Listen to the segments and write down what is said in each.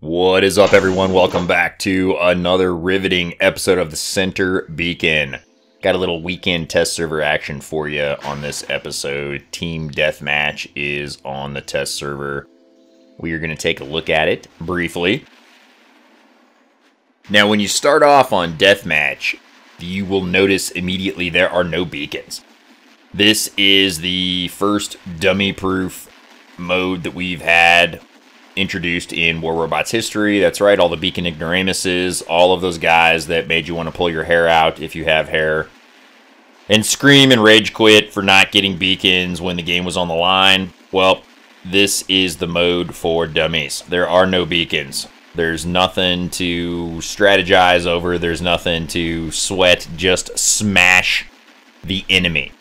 What is up, everyone? Welcome back to another riveting episode of the Center Beacon. Got a little weekend test server action for you on this episode. Team Deathmatch is on the test server. We are going to take a look at it briefly. Now, when you start off on Deathmatch, you will notice immediately there are no beacons. This is the first dummy-proof mode that we've had introduced in War Robots history. That's right, all the beacon ignoramuses, all of those guys that made you want to pull your hair out if you have hair, and scream and rage quit for not getting beacons when the game was on the line. Well, this is the mode for dummies. There are no beacons. There's nothing to strategize over. There's nothing to sweat. Just smash the enemy.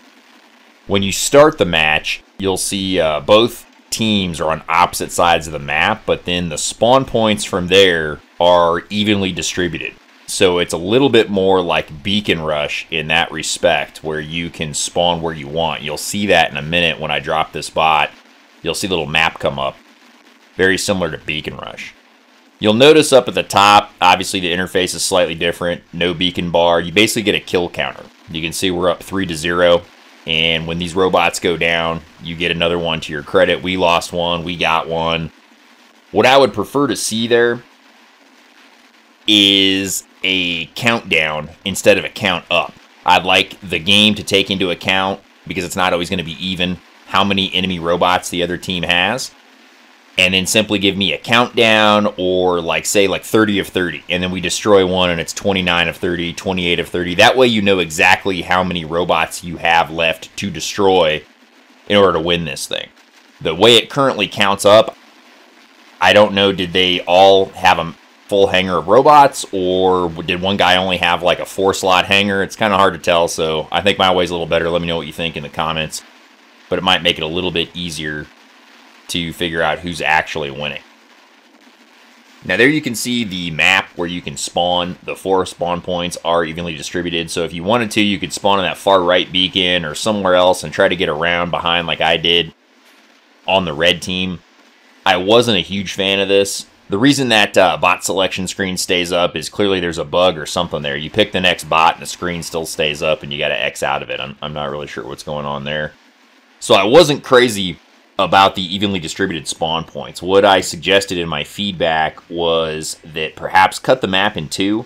When you start the match, you'll see both teams are on opposite sides of the map, but then the spawn points from there are evenly distributed. So it's a little bit more like Beacon Rush in that respect, where you can spawn where you want. You'll see that in a minute when I drop this bot. You'll see the little map come up. Very similar to Beacon Rush. You'll notice up at the top, obviously the interface is slightly different. No beacon bar. You basically get a kill counter. You can see we're up 3-0. And when these robots go down, you get another one to your credit. We lost one, we got one. What I would prefer to see there is a countdown instead of a count up. I'd like the game to take into account, because it's not always going to be even, how many enemy robots the other team has. And then simply give me a countdown, or say 30 of 30. And then we destroy one and it's 29 of 30, 28 of 30. That way you know exactly how many robots you have left to destroy in order to win this thing. The way it currently counts up, I don't know, did they all have a full hangar of robots, or did one guy only have like a 4-slot hangar? It's kind of hard to tell, so I think my way's a little better. Let me know what you think in the comments. But it might make it a little bit easier to figure out who's actually winning. Now there you can see the map where you can spawn. The 4 spawn points are evenly distributed, so if you wanted to, you could spawn on that far right beacon or somewhere else and try to get around behind like I did on the red team. I wasn't a huge fan of this. The reason that bot selection screen stays up is clearly there's a bug or something there. You pick the next bot and the screen still stays up and you got to X out of it. I'm not really sure what's going on there. So I wasn't crazy about the evenly distributed spawn points. What I suggested in my feedback was that perhaps cut the map in 2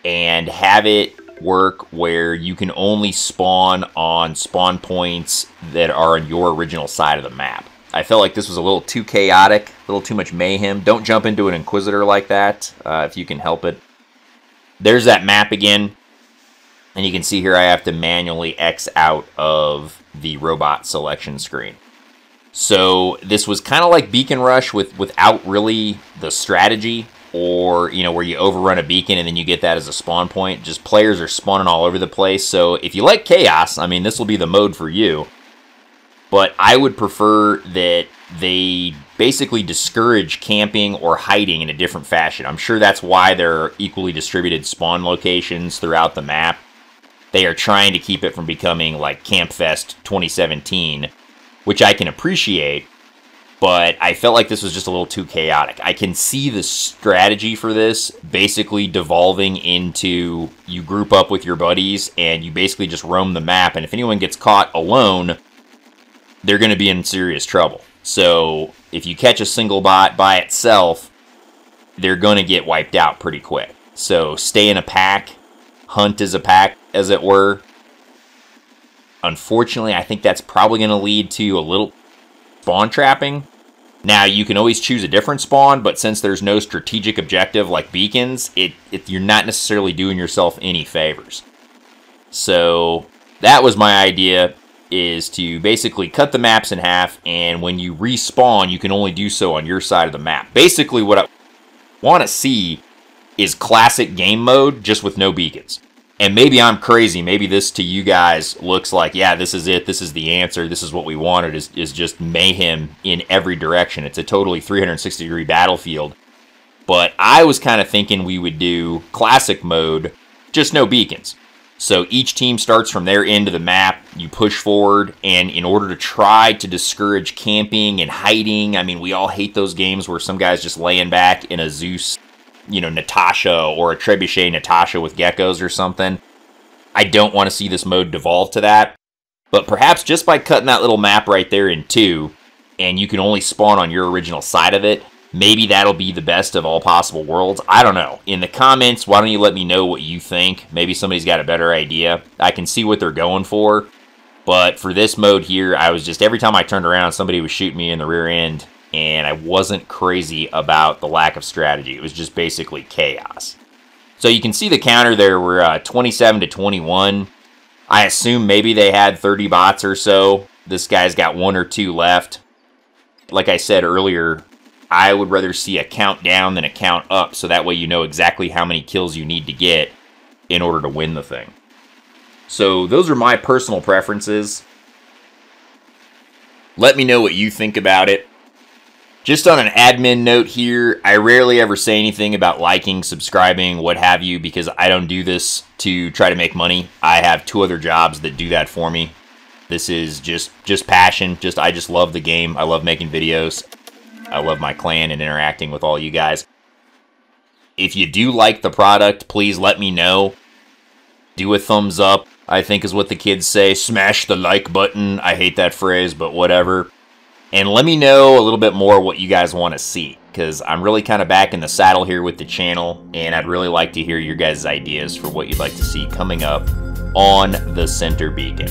and have it work where you can only spawn on spawn points that are on your original side of the map. I felt like this was a little too chaotic, a little too much mayhem. Don't jump into an Inquisitor like that if you can help it. There's that map again, and you can see here I have to manually X out of the robot selection screen. So this was kind of like Beacon Rush without really the strategy, or where you overrun a beacon and then you get that as a spawn point. Just players are spawning all over the place. So if you like chaos, I mean, this will be the mode for you. But I would prefer that they basically discourage camping or hiding in a different fashion. I'm sure that's why there are equally distributed spawn locations throughout the map. They are trying to keep it from becoming like Camp Fest 2017, which I can appreciate, but I felt like this was just a little too chaotic. I can see the strategy for this basically devolving into you group up with your buddies and you basically just roam the map, and if anyone gets caught alone, they're going to be in serious trouble. So if you catch a single bot by itself, they're going to get wiped out pretty quick. So stay in a pack, hunt as a pack, as it were. Unfortunately, I think that's probably going to lead to a little spawn trapping. Now, you can always choose a different spawn, but since there's no strategic objective like beacons, you're not necessarily doing yourself any favors. So that was my idea, is to basically cut the maps in half, and when you respawn, you can only do so on your side of the map. Basically, what I want to see is classic game mode, just with no beacons. And maybe I'm crazy. Maybe this to you guys looks like, yeah, this is it. This is the answer. This is what we wanted, is just mayhem in every direction. It's a totally 360-degree battlefield. But I was kind of thinking we would do classic mode, just no beacons. So each team starts from their end of the map, you push forward, and in order to try to discourage camping and hiding, I mean, we all hate those games where some guy's just laying back in a Zeus, Natasha, or a Trebuchet Natasha with geckos or something. I don't want to see this mode devolve to that, but perhaps just by cutting that little map right there in two, and you can only spawn on your original side of it, maybe that'll be the best of all possible worlds. I don't know. In the comments, why don't you let me know what you think? Maybe somebody's got a better idea. I can see what they're going for. But for this mode here, I was just, every time I turned around, somebody was shooting me in the rear end. And I wasn't crazy about the lack of strategy. It was just basically chaos. So you can see the counter there. We're 27 to 21. I assume maybe they had 30 bots or so. This guy's got 1 or 2 left. Like I said earlier, I would rather see a count down than a count up, so that way you know exactly how many kills you need to get in order to win the thing. So those are my personal preferences. Let me know what you think about it. Just on an admin note here, I rarely ever say anything about liking, subscribing, what have you, because I don't do this to try to make money. I have 2 other jobs that do that for me. This is just passion. I just love the game. I love making videos. I love my clan and interacting with all you guys. If you do like the product, please let me know. Do a thumbs up, I think is what the kids say. Smash the like button. I hate that phrase, but whatever. And let me know a little bit more what you guys want to see, because I'm really kind of back in the saddle here with the channel, and I'd really like to hear your guys' ideas for what you'd like to see coming up on the Center Beacon.